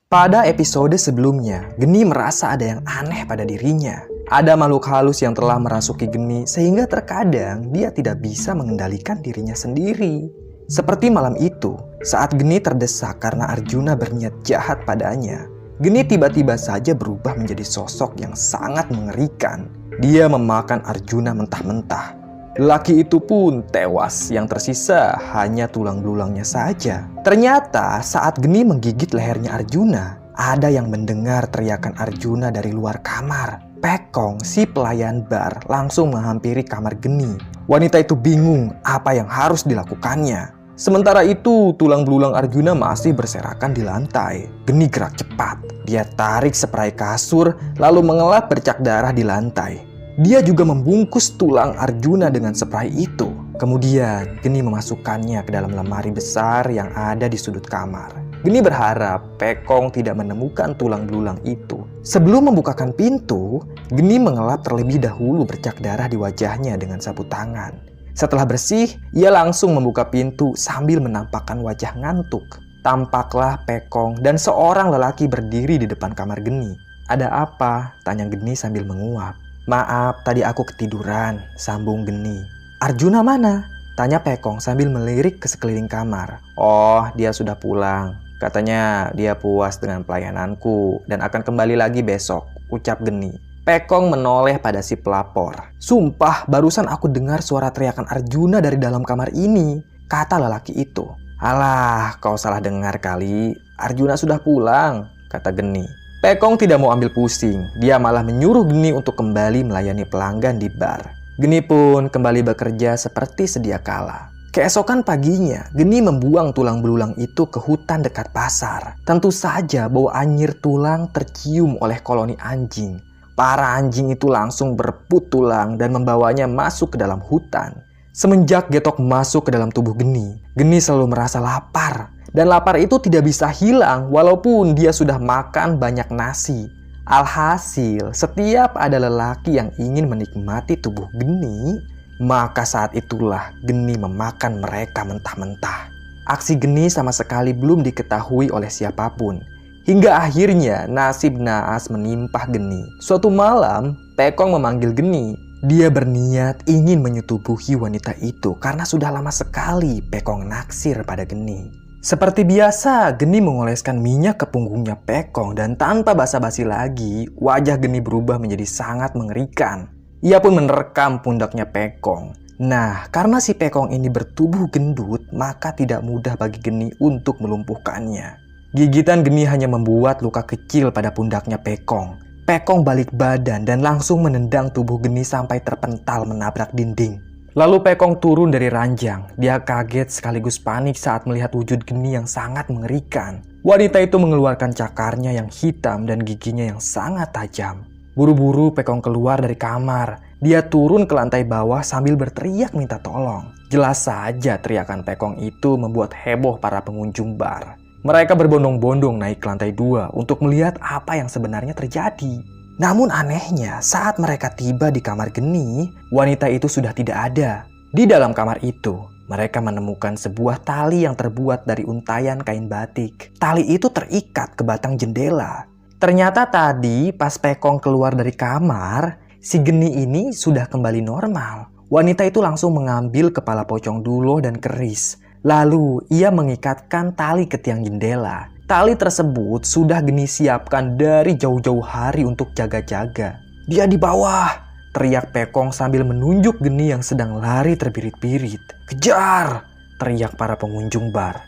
Pada episode sebelumnya, Geni merasa ada yang aneh pada dirinya. Ada makhluk halus yang telah merasuki Geni sehingga terkadang dia tidak bisa mengendalikan dirinya sendiri. Seperti malam itu, saat Geni terdesak karena Arjuna berniat jahat padanya, Geni tiba-tiba saja berubah menjadi sosok yang sangat mengerikan. Dia memakan Arjuna mentah-mentah. Lelaki itu pun tewas, yang tersisa hanya tulang belulangnya saja. Ternyata saat Geni menggigit lehernya Arjuna, ada yang mendengar teriakan Arjuna dari luar kamar. Pekong, si pelayan bar, langsung menghampiri kamar Geni. Wanita itu bingung apa yang harus dilakukannya. Sementara itu, tulang belulang Arjuna masih berserakan di lantai. Geni gerak cepat. Dia tarik spray kasur, lalu mengelap bercak darah di lantai. Dia juga membungkus tulang Arjuna dengan spray itu. Kemudian, Geni memasukkannya ke dalam lemari besar yang ada di sudut kamar. Geni berharap Pekong tidak menemukan tulang belulang itu. Sebelum membukakan pintu, Geni mengelap terlebih dahulu bercak darah di wajahnya dengan sapu tangan. Setelah bersih, ia langsung membuka pintu sambil menampakkan wajah ngantuk. Tampaklah Pekong dan seorang lelaki berdiri di depan kamar Geni. "Ada apa?" tanya Geni sambil menguap. "Maaf, tadi aku ketiduran," sambung Geni. "Arjuna mana?" tanya Pekong sambil melirik ke sekeliling kamar. "Oh, dia sudah pulang. Katanya dia puas dengan pelayananku dan akan kembali lagi besok," ucap Geni. Pekong menoleh pada si pelapor. "Sumpah, barusan aku dengar suara teriakan Arjuna dari dalam kamar ini," kata lelaki itu. "Alah, kau salah dengar kali. Arjuna sudah pulang," kata Geni. Pekong tidak mau ambil pusing. Dia malah menyuruh Geni untuk kembali melayani pelanggan di bar. Geni pun kembali bekerja seperti sedia kala. Keesokan paginya, Geni membuang tulang belulang itu ke hutan dekat pasar. Tentu saja bau anyir tulang tercium oleh koloni anjing. Para anjing itu langsung berebut tulang dan membawanya masuk ke dalam hutan. Semenjak Getok masuk ke dalam tubuh Geni, Geni selalu merasa lapar. Dan lapar itu tidak bisa hilang walaupun dia sudah makan banyak nasi. Alhasil, setiap ada lelaki yang ingin menikmati tubuh Geni, maka saat itulah Geni memakan mereka mentah-mentah. Aksi Geni sama sekali belum diketahui oleh siapapun. Hingga akhirnya nasib naas menimpa Geni. Suatu malam, Pekong memanggil Geni. Dia berniat ingin menyetubuhi wanita itu karena sudah lama sekali Pekong naksir pada Geni. Seperti biasa, Geni mengoleskan minyak ke punggungnya Pekong dan tanpa basa-basi lagi, wajah Geni berubah menjadi sangat mengerikan. Ia pun menerkam pundaknya Pekong. Nah, karena si Pekong ini bertubuh gendut, maka tidak mudah bagi Geni untuk melumpuhkannya. Gigitan Geni hanya membuat luka kecil pada pundaknya Pekong. Pekong balik badan dan langsung menendang tubuh Geni sampai terpental menabrak dinding. Lalu Pekong turun dari ranjang. Dia kaget sekaligus panik saat melihat wujud Geni yang sangat mengerikan. Wanita itu mengeluarkan cakarnya yang hitam dan giginya yang sangat tajam. Buru-buru Pekong keluar dari kamar. Dia turun ke lantai bawah sambil berteriak minta tolong. Jelas saja teriakan Pekong itu membuat heboh para pengunjung bar. Mereka berbondong-bondong naik ke lantai 2 untuk melihat apa yang sebenarnya terjadi. Namun anehnya, saat mereka tiba di kamar Geni, wanita itu sudah tidak ada. Di dalam kamar itu, mereka menemukan sebuah tali yang terbuat dari untayan kain batik. Tali itu terikat ke batang jendela. Ternyata tadi pas Pekong keluar dari kamar, si Geni ini sudah kembali normal. Wanita itu langsung mengambil kepala pocong Duloh dan keris. Lalu ia mengikatkan tali ke tiang jendela. Tali tersebut sudah Geni siapkan dari jauh-jauh hari untuk jaga-jaga. "Dia di bawah!" teriak Pekong sambil menunjuk Geni yang sedang lari terbirit-birit. "Kejar!" teriak para pengunjung bar.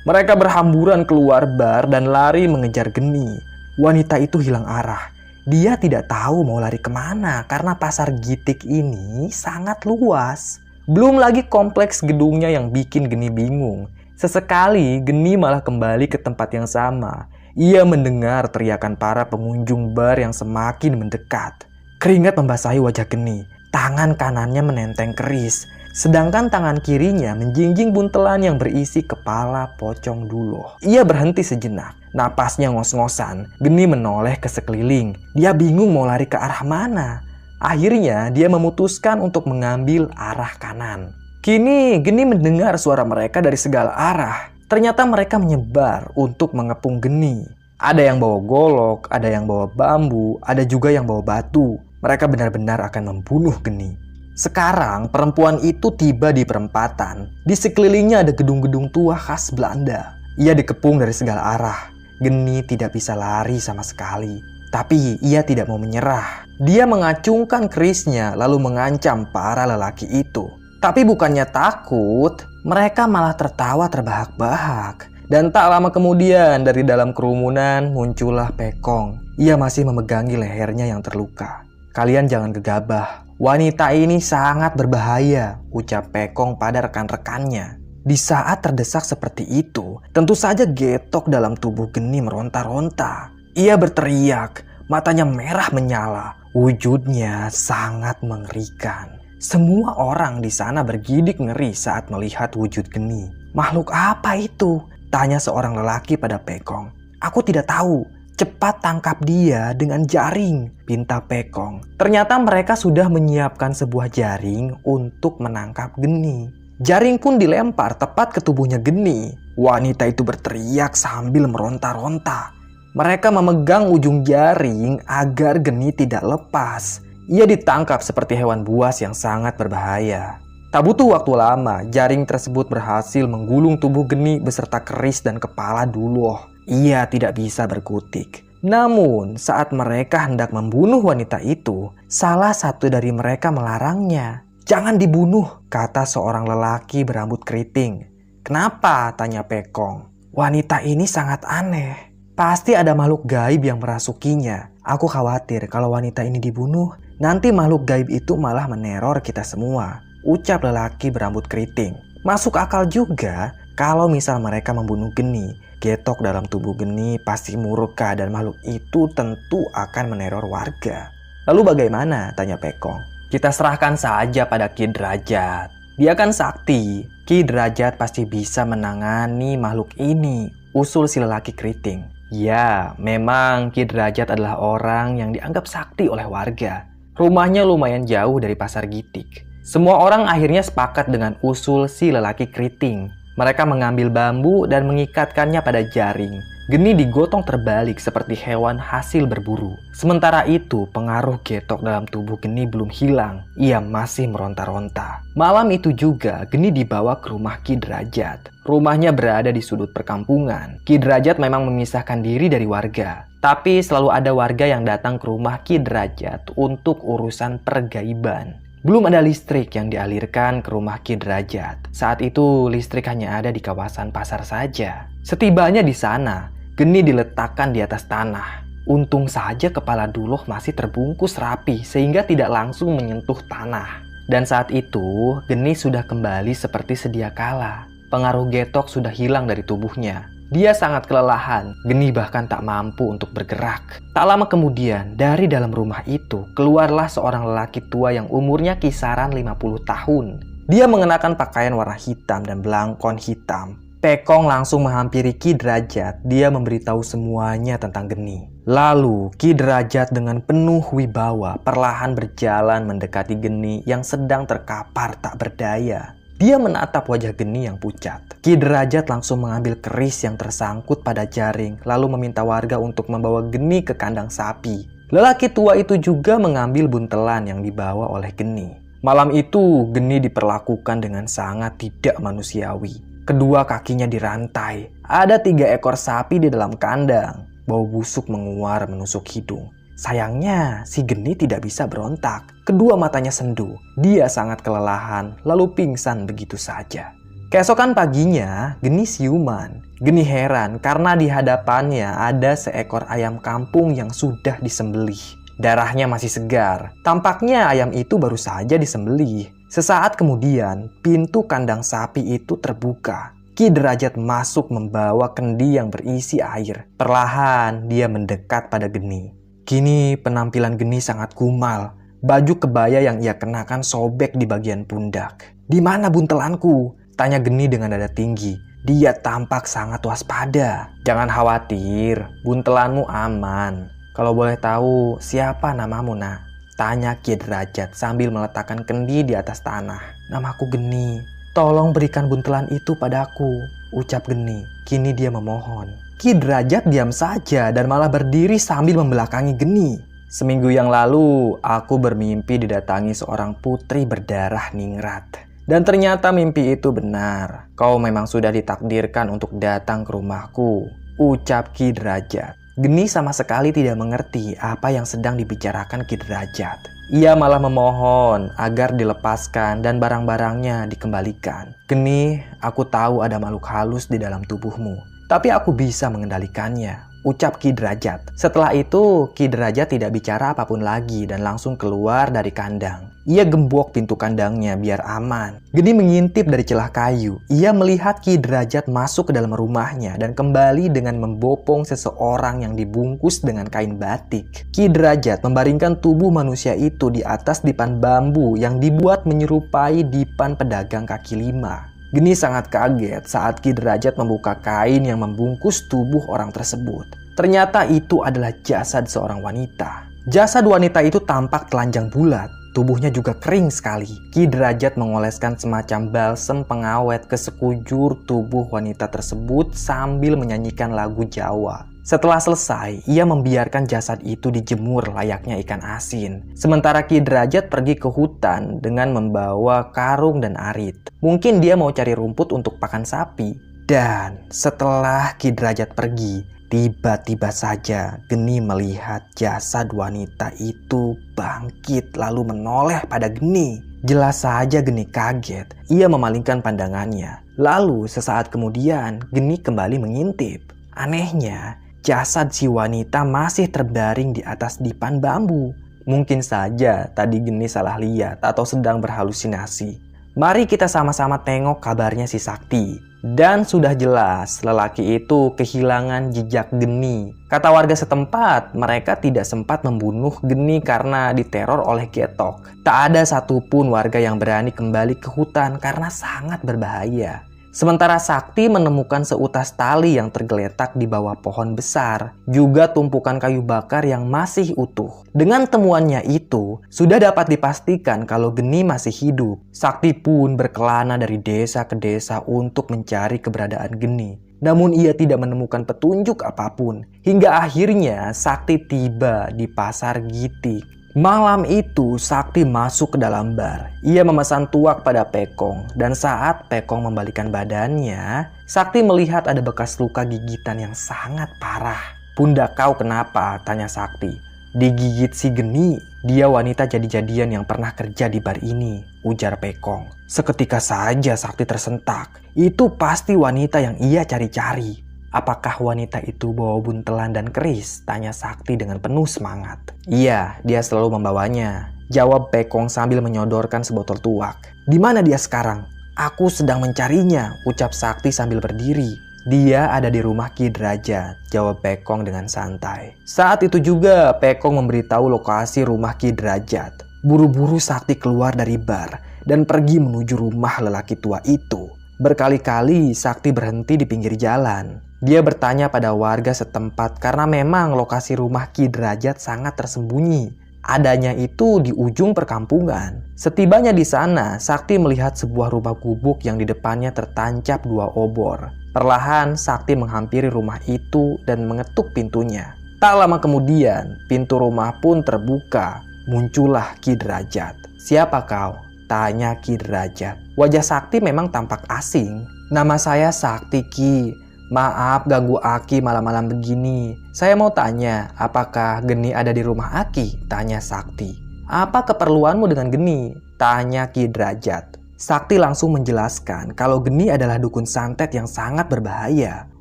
Mereka berhamburan keluar bar dan lari mengejar Geni. Wanita itu hilang arah. Dia tidak tahu mau lari kemana karena pasar Gitik ini sangat luas. Belum lagi kompleks gedungnya yang bikin Geni bingung. Sesekali Geni malah kembali ke tempat yang sama. Ia mendengar teriakan para pengunjung bar yang semakin mendekat. Keringat membasahi wajah Geni. Tangan kanannya menenteng keris, sedangkan tangan kirinya menjinjing buntelan yang berisi kepala pocong Duloh. Ia berhenti sejenak. Napasnya ngos-ngosan. Geni menoleh ke sekeliling. Dia bingung mau lari ke arah mana. Akhirnya dia memutuskan untuk mengambil arah kanan. Kini Geni mendengar suara mereka dari segala arah. Ternyata mereka menyebar untuk mengepung Geni. Ada yang bawa golok, ada yang bawa bambu, ada juga yang bawa batu. Mereka benar-benar akan membunuh Geni. Sekarang perempuan itu tiba di perempatan. Di sekelilingnya ada gedung-gedung tua khas Belanda. Ia dikepung dari segala arah. Geni tidak bisa lari sama sekali. Tapi ia tidak mau menyerah. Dia mengacungkan kerisnya lalu mengancam para lelaki itu. Tapi bukannya takut, mereka malah tertawa terbahak-bahak. Dan tak lama kemudian dari dalam kerumunan muncullah Pekong. Ia masih memegangi lehernya yang terluka. Kalian jangan gegabah. Wanita ini sangat berbahaya, ucap Pekong pada rekan-rekannya. Di saat terdesak seperti itu, tentu saja getok dalam tubuh Geni meronta-ronta. Ia berteriak, matanya merah menyala. Wujudnya sangat mengerikan. Semua orang di sana bergidik ngeri saat melihat wujud Geni. Makhluk apa itu? Tanya seorang lelaki pada Pekong. Aku tidak tahu. Cepat tangkap dia dengan jaring, pinta Pekong. Ternyata mereka sudah menyiapkan sebuah jaring untuk menangkap Geni. Jaring pun dilempar tepat ke tubuhnya Geni. Wanita itu berteriak sambil meronta-ronta. Mereka memegang ujung jaring agar Geni tidak lepas. Ia ditangkap seperti hewan buas yang sangat berbahaya. Tak butuh waktu lama, jaring tersebut berhasil menggulung tubuh Geni beserta keris dan kepala Duloh. Ia tidak bisa berkutik. Namun, saat mereka hendak membunuh wanita itu, salah satu dari mereka melarangnya. Jangan dibunuh, kata seorang lelaki berambut keriting. Kenapa? Tanya Pekong. Wanita ini sangat aneh. Pasti ada makhluk gaib yang merasukinya. Aku khawatir kalau wanita ini dibunuh, nanti makhluk gaib itu malah meneror kita semua, ucap lelaki berambut keriting. Masuk akal juga kalau misal mereka membunuh Geni. Getok dalam tubuh Geni pasti murka dan makhluk itu tentu akan meneror warga. Lalu bagaimana? Tanya Pekong. Kita serahkan saja pada Ki Derajat. Dia kan sakti. Ki Derajat pasti bisa menangani makhluk ini, usul si lelaki keriting. Ya, memang Ki Derajat adalah orang yang dianggap sakti oleh warga. Rumahnya lumayan jauh dari pasar Gitik. Semua orang akhirnya sepakat dengan usul si lelaki keriting. Mereka mengambil bambu dan mengikatkannya pada jaring. Geni digotong terbalik seperti hewan hasil berburu. Sementara itu, pengaruh getok dalam tubuh Geni belum hilang. Ia masih meronta-ronta. Malam itu juga, Geni dibawa ke rumah Ki Derajat. Rumahnya berada di sudut perkampungan. Ki Derajat memang memisahkan diri dari warga. Tapi selalu ada warga yang datang ke rumah Ki Derajat untuk urusan pergaiban. Belum ada listrik yang dialirkan ke rumah Ki Derajat. Saat itu listrik hanya ada di kawasan pasar saja. Setibanya di sana, Geni diletakkan di atas tanah. Untung saja kepala Duloh masih terbungkus rapi sehingga tidak langsung menyentuh tanah. Dan saat itu, Geni sudah kembali seperti sedia kala. Pengaruh getok sudah hilang dari tubuhnya. Dia sangat kelelahan, Geni bahkan tak mampu untuk bergerak. Tak lama kemudian, dari dalam rumah itu, keluarlah seorang lelaki tua yang umurnya kisaran 50 tahun. Dia mengenakan pakaian warna hitam dan belangkon hitam. Pekong langsung menghampiri Ki Derajat. Dia memberitahu semuanya tentang Geni. Lalu, Ki Derajat dengan penuh wibawa perlahan berjalan mendekati Geni yang sedang terkapar tak berdaya. Dia menatap wajah Geni yang pucat. Ki Derajat langsung mengambil keris yang tersangkut pada jaring, lalu meminta warga untuk membawa Geni ke kandang sapi. Lelaki tua itu juga mengambil buntelan yang dibawa oleh Geni. Malam itu, Geni diperlakukan dengan sangat tidak manusiawi. Kedua kakinya dirantai. Ada 3 ekor sapi di dalam kandang. Bau busuk menguar menusuk hidung. Sayangnya, si Geni tidak bisa berontak. Kedua matanya sendu. Dia sangat kelelahan, lalu pingsan begitu saja. Keesokan paginya, Geni siuman. Geni heran karena di hadapannya ada seekor ayam kampung yang sudah disembelih. Darahnya masih segar. Tampaknya ayam itu baru saja disembelih. Sesaat kemudian, pintu kandang sapi itu terbuka. Ki Derajat masuk membawa kendi yang berisi air. Perlahan, dia mendekat pada Geni. Kini penampilan Geni sangat kumal. Baju kebaya yang ia kenakan sobek di bagian pundak. "Di mana buntelanku?" tanya Geni dengan nada tinggi. Dia tampak sangat waspada. "Jangan khawatir, buntelanmu aman. Kalau boleh tahu, siapa namamu, nak?" tanya Ki Derajat sambil meletakkan kendi di atas tanah. "Namaku Geni." "Tolong berikan buntelan itu padaku," ucap Geni. Kini dia memohon. Ki Derajat diam saja dan malah berdiri sambil membelakangi Geni. "Seminggu yang lalu, aku bermimpi didatangi seorang putri berdarah ningrat. Dan ternyata mimpi itu benar. Kau memang sudah ditakdirkan untuk datang ke rumahku," ucap Ki Derajat. Geni sama sekali tidak mengerti apa yang sedang dibicarakan Ki Derajat. Ia malah memohon agar dilepaskan dan barang-barangnya dikembalikan. "Geni, aku tahu ada makhluk halus di dalam tubuhmu, tapi aku bisa mengendalikannya," ucap Ki Derajat. Setelah itu, Ki Derajat tidak bicara apapun lagi dan langsung keluar dari kandang. Ia gembok pintu kandangnya biar aman. Geni mengintip dari celah kayu. Ia melihat Ki Derajat masuk ke dalam rumahnya dan kembali dengan membopong seseorang yang dibungkus dengan kain batik. Ki Derajat membaringkan tubuh manusia itu di atas dipan bambu yang dibuat menyerupai dipan pedagang kaki lima. Geni sangat kaget saat Ki Derajat membuka kain yang membungkus tubuh orang tersebut. Ternyata itu adalah jasad seorang wanita. Jasad wanita itu tampak telanjang bulat. Tubuhnya juga kering sekali. Ki Derajat mengoleskan semacam balsem pengawet ke sekujur tubuh wanita tersebut sambil menyanyikan lagu Jawa. Setelah selesai, ia membiarkan jasad itu dijemur layaknya ikan asin. Sementara Ki Derajat pergi ke hutan dengan membawa karung dan arit. Mungkin dia mau cari rumput untuk pakan sapi. Dan setelah Ki Derajat pergi, tiba-tiba saja Geni melihat jasad wanita itu bangkit lalu menoleh pada Geni. Jelas saja Geni kaget. Ia memalingkan pandangannya. Lalu sesaat kemudian Geni kembali mengintip. Anehnya, jasad si wanita masih terbaring di atas dipan bambu. Mungkin saja tadi Geni salah lihat atau sedang berhalusinasi. Mari kita sama-sama tengok kabarnya si Sakti. Dan sudah jelas lelaki itu kehilangan jejak Geni. Kata warga setempat, mereka tidak sempat membunuh Geni karena diteror oleh Getok. Tak ada satupun warga yang berani kembali ke hutan karena sangat berbahaya. Sementara Sakti menemukan seutas tali yang tergeletak di bawah pohon besar, juga tumpukan kayu bakar yang masih utuh. Dengan temuannya itu, sudah dapat dipastikan kalau Geni masih hidup. Sakti pun berkelana dari desa ke desa untuk mencari keberadaan Geni. Namun ia tidak menemukan petunjuk apapun. Hingga akhirnya Sakti tiba di Pasar Gitik. Malam itu Sakti masuk ke dalam bar. Ia memesan tuak pada Pekong. Dan saat Pekong membalikan badannya, Sakti melihat ada bekas luka gigitan yang sangat parah. "Pundak kau kenapa?" tanya Sakti. "Digigit si Geni. Dia wanita jadi-jadian yang pernah kerja di bar ini," ujar Pekong. Seketika saja Sakti tersentak. Itu pasti wanita yang ia cari-cari. "Apakah wanita itu bawa buntelan dan keris?" tanya Sakti dengan penuh semangat. "Iya, dia selalu membawanya," jawab Pekong sambil menyodorkan sebotol tuak. "Di mana dia sekarang?" "Aku sedang mencarinya," ucap Sakti sambil berdiri. "Dia ada di rumah Ki Derajat," jawab Pekong dengan santai. Saat itu juga Pekong memberitahu lokasi rumah Ki Derajat. Buru-buru Sakti keluar dari bar dan pergi menuju rumah lelaki tua itu. Berkali-kali Sakti berhenti di pinggir jalan. Dia bertanya pada warga setempat karena memang lokasi rumah Ki Derajat sangat tersembunyi. Adanya itu di ujung perkampungan. Setibanya di sana, Sakti melihat sebuah rumah gubuk yang di depannya tertancap 2 obor. Perlahan Sakti menghampiri rumah itu dan mengetuk pintunya. Tak lama kemudian, pintu rumah pun terbuka. Muncullah Ki Derajat. "Siapa kau?" tanya Ki Derajat. Wajah Sakti memang tampak asing. "Nama saya Sakti, Ki. Maaf ganggu Aki malam-malam begini. Saya mau tanya, apakah Geni ada di rumah Aki?" tanya Sakti. "Apa keperluanmu dengan Geni?" tanya Ki Derajat. Sakti langsung menjelaskan kalau Geni adalah dukun santet yang sangat berbahaya.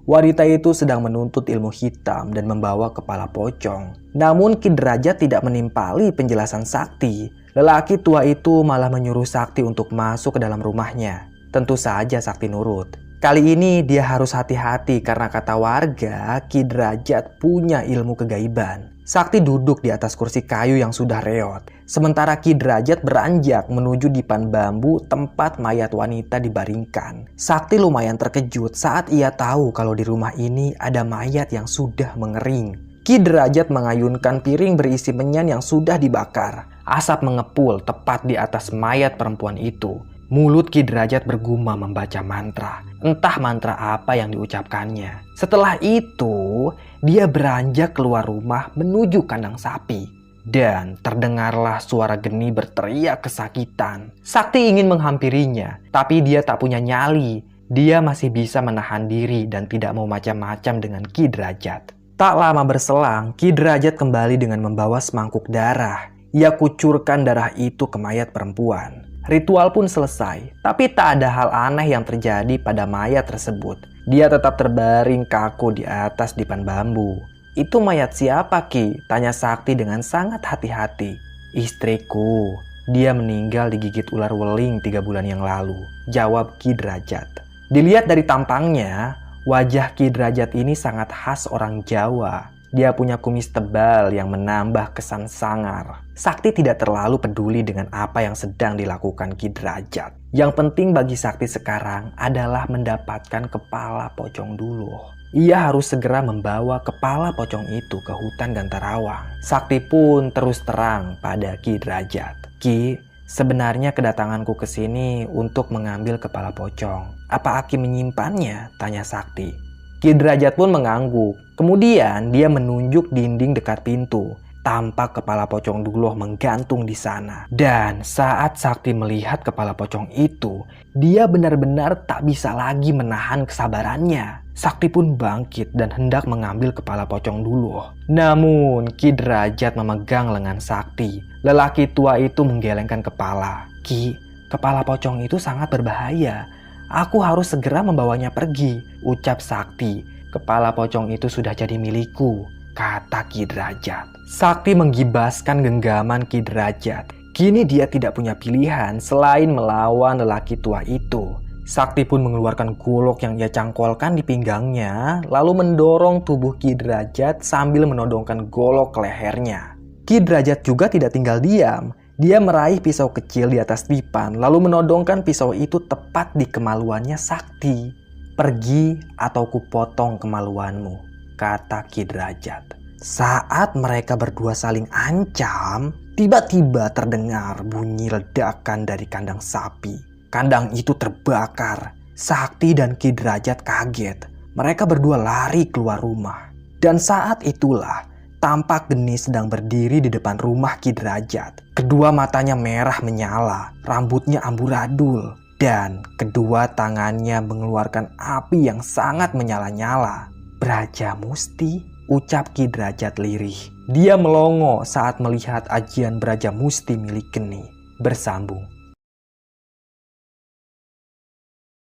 Wanita itu sedang menuntut ilmu hitam dan membawa kepala pocong. Namun Ki Derajat tidak menimpali penjelasan Sakti. Lelaki tua itu malah menyuruh Sakti untuk masuk ke dalam rumahnya. Tentu saja Sakti nurut. Kali ini dia harus hati-hati karena kata warga Ki Derajat punya ilmu kegaiban. Sakti duduk di atas kursi kayu yang sudah reot. Sementara Ki Derajat beranjak menuju dipan bambu tempat mayat wanita dibaringkan. Sakti lumayan terkejut saat ia tahu kalau di rumah ini ada mayat yang sudah mengering. Ki Derajat mengayunkan piring berisi menyan yang sudah dibakar. Asap mengepul tepat di atas mayat perempuan itu. Mulut Ki Derajat bergumam membaca mantra. Entah mantra apa yang diucapkannya. Setelah itu, dia beranjak keluar rumah menuju kandang sapi. Dan terdengarlah suara Geni berteriak kesakitan. Sakti ingin menghampirinya, tapi dia tak punya nyali. Dia masih bisa menahan diri dan tidak mau macam-macam dengan Ki Derajat. Tak lama berselang, Ki Derajat kembali dengan membawa semangkuk darah. Ia kucurkan darah itu ke mayat perempuan. Ritual pun selesai, tapi tak ada hal aneh yang terjadi pada mayat tersebut. Dia tetap terbaring kaku di atas dipan bambu. "Itu mayat siapa, Ki?" tanya Sakti dengan sangat hati-hati. "Istriku, dia meninggal digigit ular weling 3 bulan yang lalu," jawab Ki Derajat. Dilihat dari tampangnya, wajah Ki Derajat ini sangat khas orang Jawa. Dia punya kumis tebal yang menambah kesan sangar. Sakti tidak terlalu peduli dengan apa yang sedang dilakukan Ki Derajat. Yang penting bagi Sakti sekarang adalah mendapatkan kepala pocong duluh. Ia harus segera membawa kepala pocong itu ke hutan Gantarawang. Sakti pun terus terang pada Ki Derajat. "Ki, sebenarnya kedatanganku ke sini untuk mengambil kepala pocong. Apa Aki menyimpannya?" tanya Sakti. Ki Derajat pun mengangguk. Kemudian dia menunjuk dinding dekat pintu. Tampak kepala pocong Duloh menggantung di sana. Dan saat Sakti melihat kepala pocong itu, dia benar-benar tak bisa lagi menahan kesabarannya. Sakti pun bangkit dan hendak mengambil kepala pocong Duloh. Namun Ki Derajat memegang lengan Sakti. Lelaki tua itu menggelengkan kepala. "Ki, kepala pocong itu sangat berbahaya. Aku harus segera membawanya pergi," ucap Sakti. "Kepala pocong itu sudah jadi milikku," kata Ki Derajat. Sakti menggibaskan genggaman Ki Derajat. Kini dia tidak punya pilihan selain melawan lelaki tua itu. Sakti pun mengeluarkan golok yang ia cangkolkan di pinggangnya, lalu mendorong tubuh Ki Derajat sambil menodongkan golok ke lehernya. Ki Derajat juga tidak tinggal diam. Dia meraih pisau kecil di atas dipan, lalu menodongkan pisau itu tepat di kemaluannya Sakti. "Pergi atau kupotong kemaluanmu," kata Ki Derajat. Saat mereka berdua saling ancam, tiba-tiba terdengar bunyi ledakan dari kandang sapi. Kandang itu terbakar. Sakti dan Ki Derajat kaget. Mereka berdua lari keluar rumah. Dan saat itulah tampak Geni sedang berdiri di depan rumah Ki Derajat. Kedua matanya merah menyala, rambutnya amburadul, dan kedua tangannya mengeluarkan api yang sangat menyala-nyala. "Braja Musti," ucap Ki Derajat lirih. Dia melongo saat melihat ajian Braja Musti milik Geni. Bersambung.